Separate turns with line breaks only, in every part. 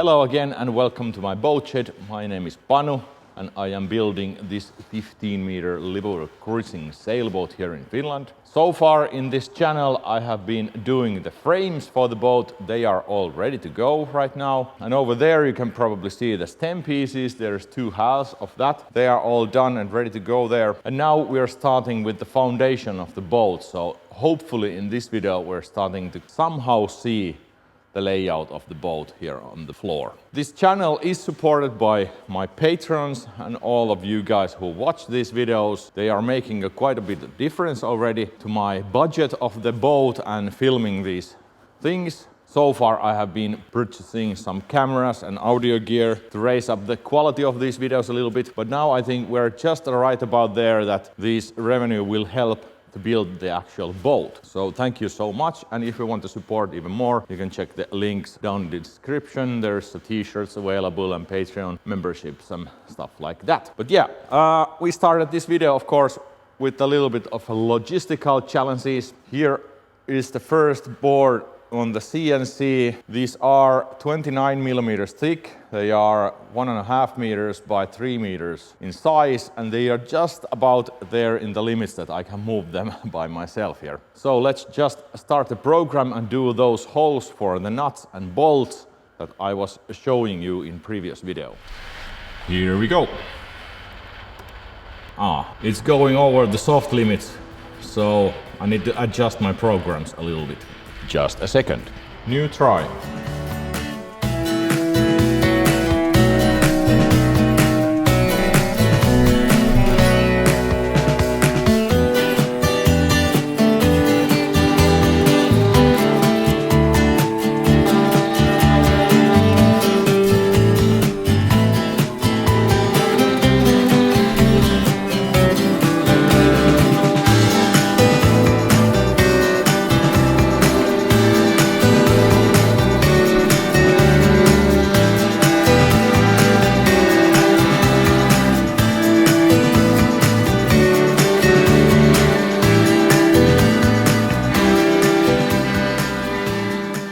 Hello again and welcome to my boat shed. My name is Panu and I am building this 15-meter Libor cruising sailboat here in Finland. So far in this channel I have been doing the frames for the boat. They are all ready to go right now. And over there you can probably see the stem pieces. There's 2 halves of that. They are all done and ready to go there. And now we are starting with the foundation of the boat. So hopefully in this video we're starting to somehow see the layout of the boat here on the floor. This channel is supported by my patrons and all of you guys who watch these videos. They are making quite a bit of difference already to my budget of the boat and filming these things. So far I have been purchasing some cameras and audio gear to raise up the quality of these videos a little bit, but now I think we're just right about there that this revenue will help to build the actual boat. So thank you so much, and if you want to support even more, you can check the links down in the description. There's the t-shirts available and Patreon memberships and stuff like that. But yeah, we started this video of course with a little bit of logistical challenges. Here is the first board on the CNC. These are 29 millimeters thick. They are 1.5 meters by 3 meters in size, and they are just about there in the limits that I can move them by myself here. So let's just start the program and do those holes for the nuts and bolts that I was showing you in previous video. Here we go. It's going over the soft limits, so I need to adjust my programs a little bit. Just a second. New try.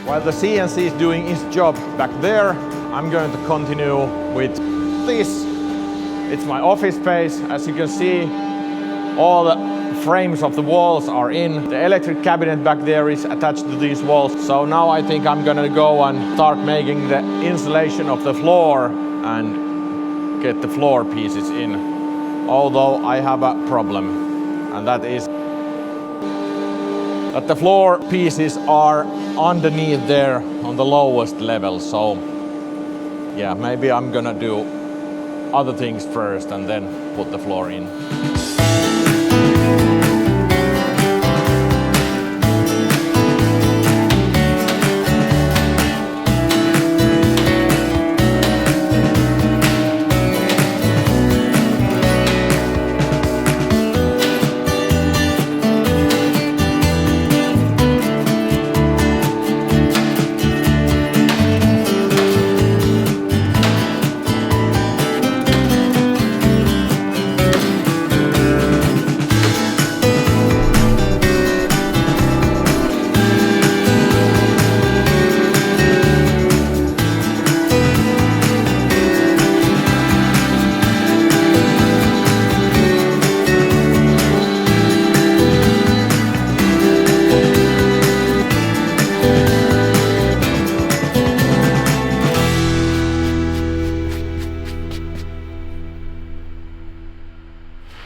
While the CNC is doing its job back there, I'm going to continue with this. It's my office space. As you can see, all the frames of the walls are in. The electric cabinet back there is attached to these walls. So now I think I'm gonna go and start making the insulation of the floor and get the floor pieces in. Although I have a problem, and that is that the floor pieces are underneath there on the lowest level. So yeah, maybe I'm gonna do other things first and then put the floor in.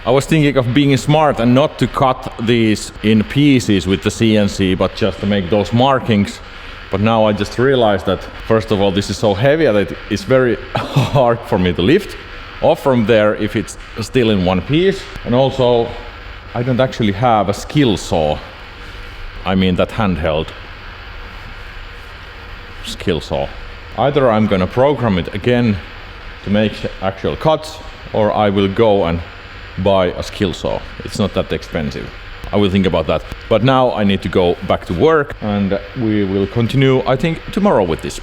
I was thinking of being smart and not to cut these in pieces with the CNC, but just to make those markings. But now I just realized that, first of all, this is so heavy that it's very hard for me to lift off from there if it's still in one piece. And also, I don't actually have a skill saw. I mean that handheld skill saw. Either I'm gonna program it again to make actual cuts, or I will go and buy a skill saw. It's not that expensive. I will think about that. But now I need to go back to work and we will continue, I think, tomorrow with this.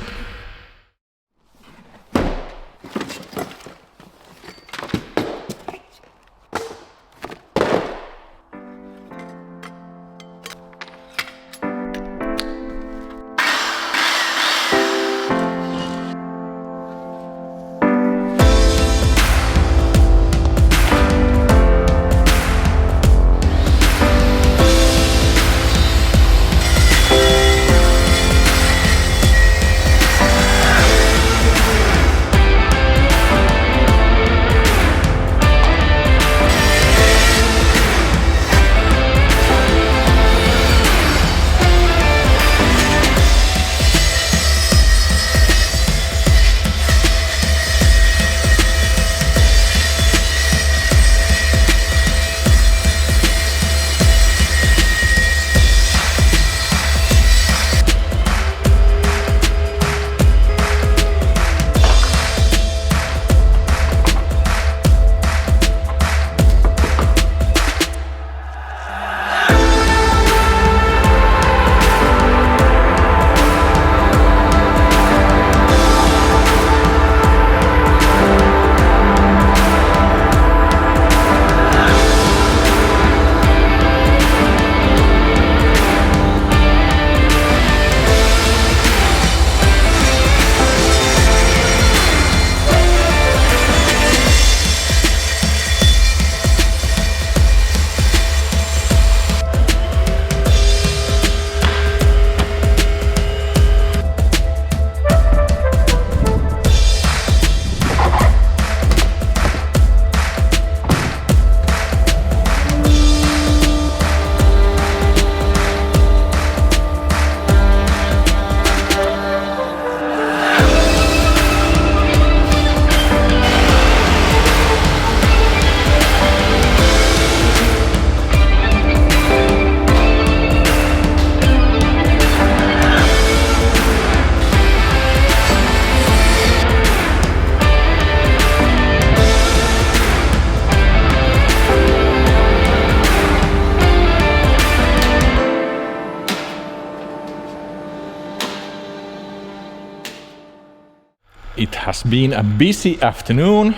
been a busy afternoon.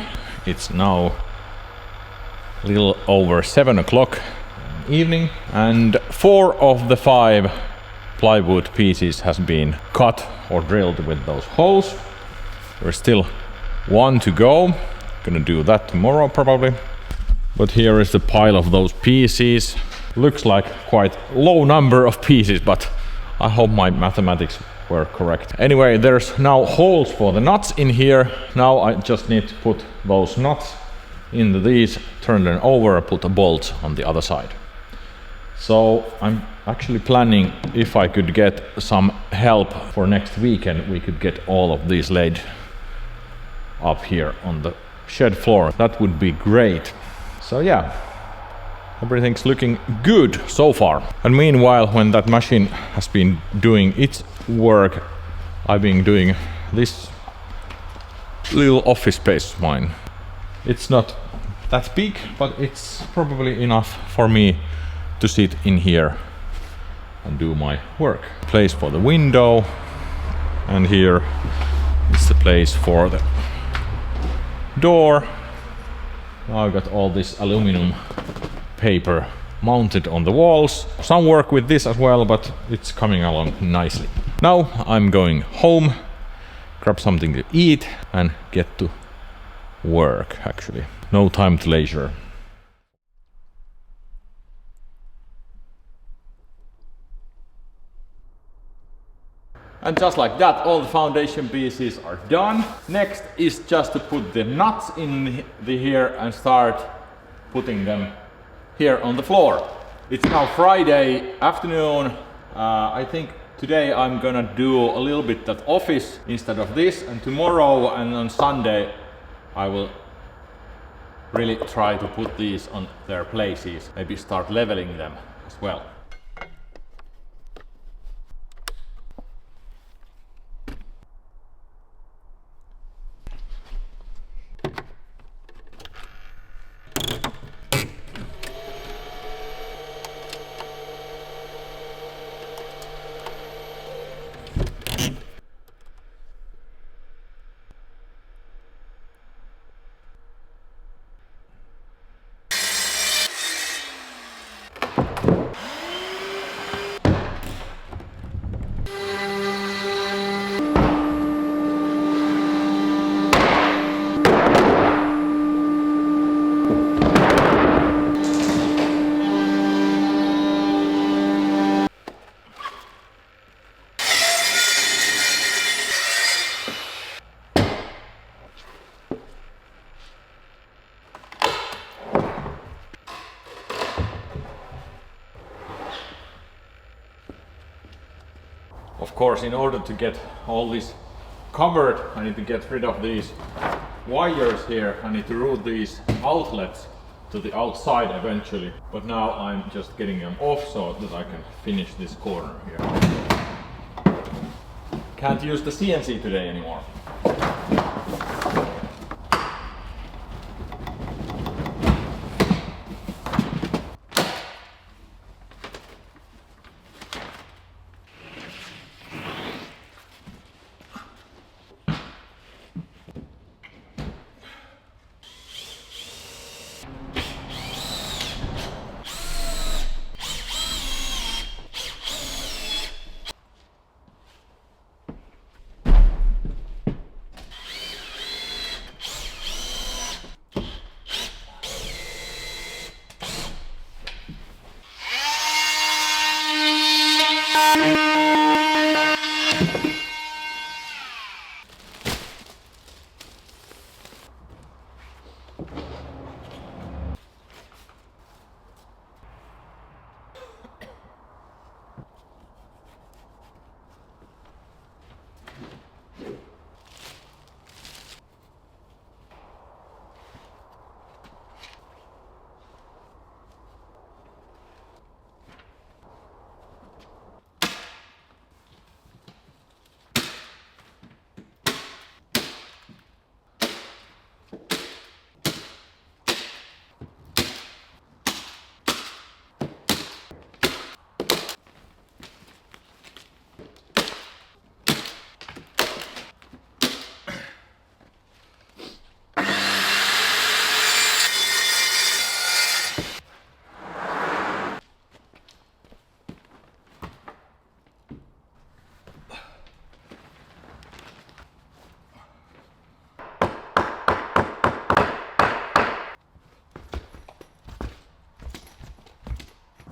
It's now a little over 7 o'clock evening, and 4 of the 5 plywood pieces has been cut or drilled with those holes. There's still 1 to go. Gonna do that tomorrow probably. But here is the pile of those pieces. Looks like quite low number of pieces, but I hope my mathematics were correct. Anyway, there's now holes for the nuts in here. Now I just need to put those nuts into these, turn them over, put a bolt on the other side. So I'm actually planning, if I could get some help for next weekend, we could get all of these laid up here on the shed floor. That would be great. So yeah, everything's looking good so far. And meanwhile, when that machine has been doing its work, I've been doing this little office space of mine. It's not that big, but it's probably enough for me to sit in here and do my work. Place for the window, and here is the place for the door. Now I've got all this aluminum paper mounted on the walls. Some work with this as well, but it's coming along nicely. Now I'm going home, grab something to eat and get to work actually. No time to leisure. And just like that, all the foundation pieces are done. Next is just to put the nuts in here and start putting them here on the floor. It's now Friday afternoon. I think today I'm gonna do a little bit that office instead of this, and tomorrow and on Sunday I will really try to put these on their places. Maybe start leveling them as well. Of course, in order to get all this covered, I need to get rid of these wires here. I need to route these outlets to the outside eventually. But now I'm just getting them off so that I can finish this corner here. Can't use the CNC today anymore.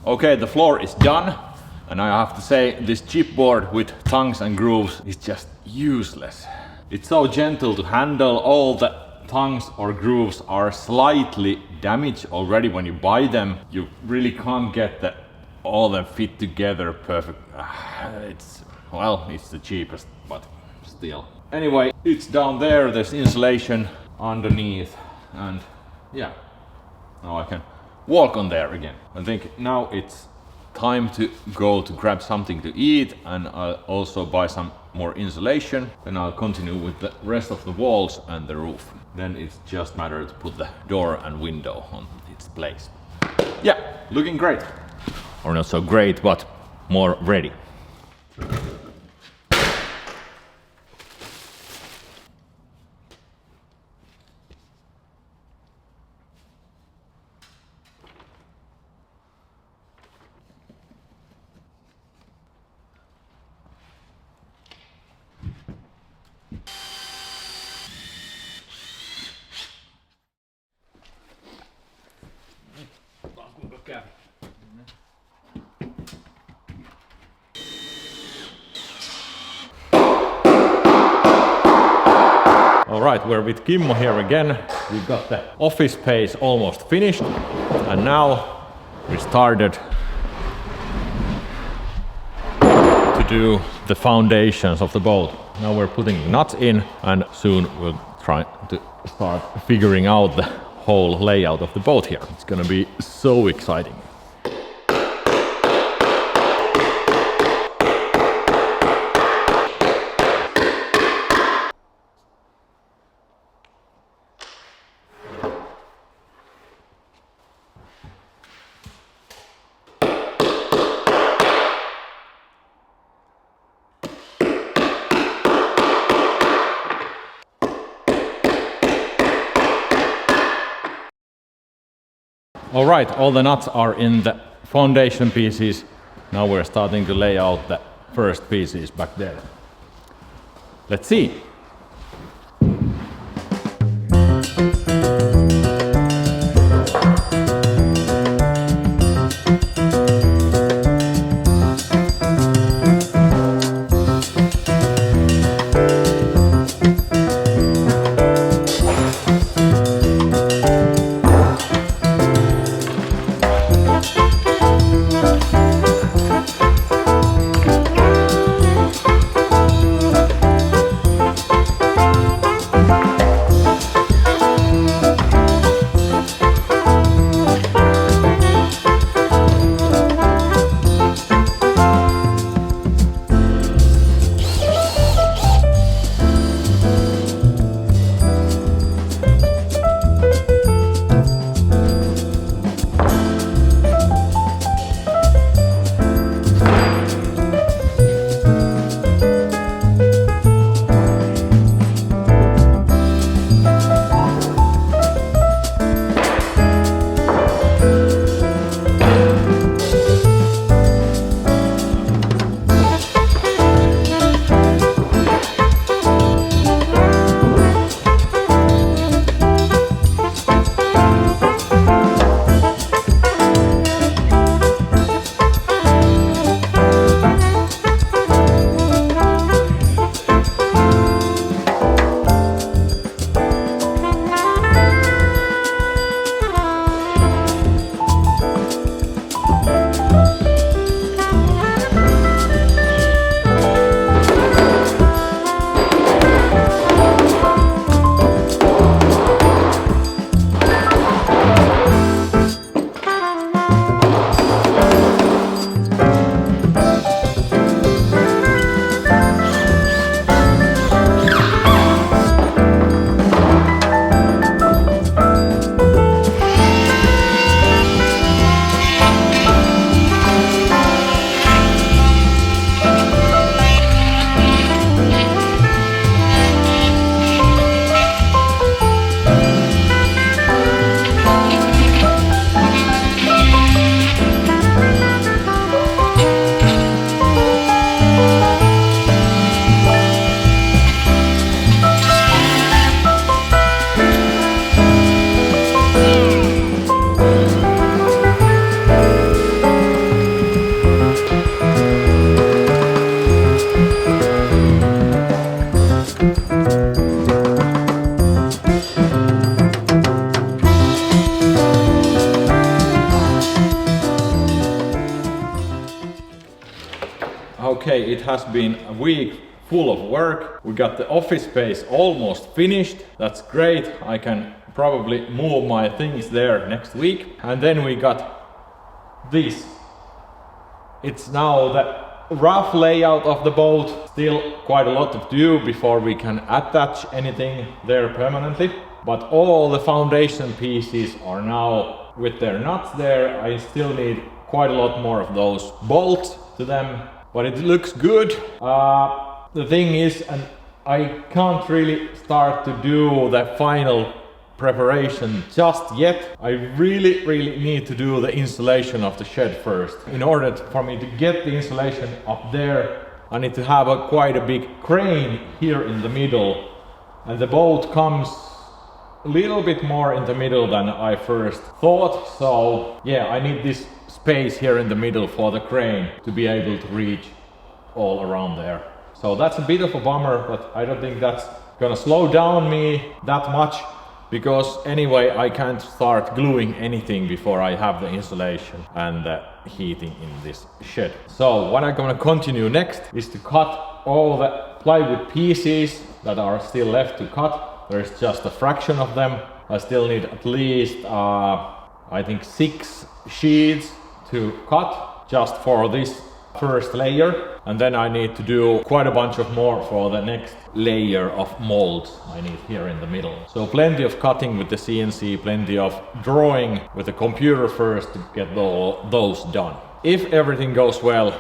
Okay, the floor is done, and I have to say this chipboard with tongues and grooves is just useless. It's so gentle to handle. All the tongues or grooves are slightly damaged already when you buy them. You really can't get all them fit together perfect. It's the cheapest, but still. Anyway, it's down there, there's insulation underneath, and yeah, now I can walk on there again. I think now it's time to go to grab something to eat, and I'll also buy some more insulation. Then I'll continue with the rest of the walls and the roof. Then it's just matter to put the door and window on its place. Yeah, looking great. Or not so great, but more ready. Alright, we're with Kimmo here again. We've got the office space almost finished, and now we started to do the foundations of the boat. Now we're putting nuts in, and soon we'll try to start figuring out the whole layout of the boat here. It's gonna be so exciting. Alright, all the nuts are in the foundation pieces. Now we're starting to lay out the first pieces back there. Let's see. Okay, it has been a week full of work. We got the office space almost finished. That's great. I can probably move my things there next week. And then we got this. It's now the rough layout of the boat. Still quite a lot to do before we can attach anything there permanently. But all the foundation pieces are now with their nuts there. I still need quite a lot more of those bolts to them, but it looks good. The thing is, and I can't really start to do the final preparation just yet. I really need to do the installation of the shed first. In order for me to get the installation up there, I need to have quite a big crane here in the middle, and the boat comes a little bit more in the middle than I first thought. So yeah, I need this space here in the middle for the crane to be able to reach all around there. So that's a bit of a bummer, but I don't think that's gonna slow down me that much, because anyway I can't start gluing anything before I have the installation and the heating in this shed. So what I'm gonna continue next is to cut all the plywood pieces that are still left to cut. There's just a fraction of them. I still need at least I think 6 sheets to cut just for this first layer, and then I need to do quite a bunch of more for the next layer of molds I need here in the middle. So plenty of cutting with the CNC, plenty of drawing with the computer first to get those done. If everything goes well,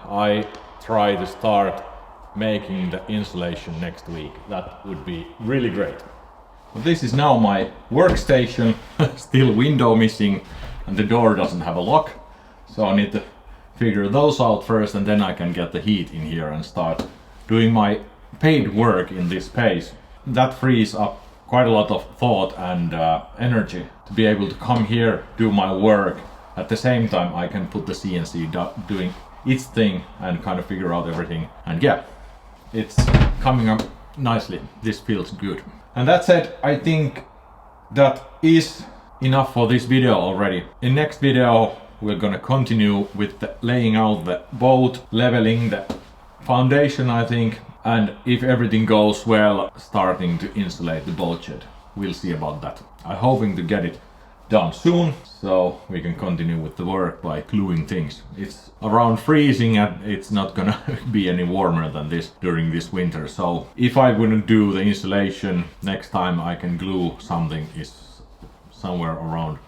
I try to start making the installation next week. That would be really great. This is now my workstation. Still window missing, and the door doesn't have a lock, so I need to figure those out first, and then I can get the heat in here and start doing my paid work in this space. That frees up quite a lot of thought and energy to be able to come here, do my work. At the same time I can put the CNC doing its thing and kind of figure out everything, and yeah, it's coming up nicely. This feels good. And that said, I think that is enough for this video already. In next video we're gonna continue with the laying out the boat, leveling the foundation I think, and if everything goes well, starting to insulate the boat shed. We'll see about that. I'm hoping to get it done soon, so we can continue with the work by gluing things. It's around freezing and it's not gonna be any warmer than this during this winter, so if I wouldn't do the installation, next time I can glue something is somewhere around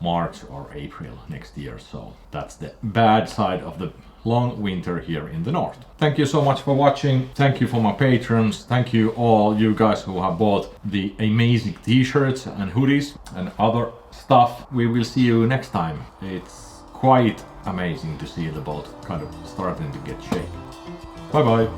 March or April next year. So that's the bad side of the long winter here in the north. Thank you so much for watching. Thank you for my patrons. Thank you all you guys who have bought the amazing t-shirts and hoodies and other stuff. We will see you next time. It's quite amazing to see the boat kind of starting to get shape. Bye bye.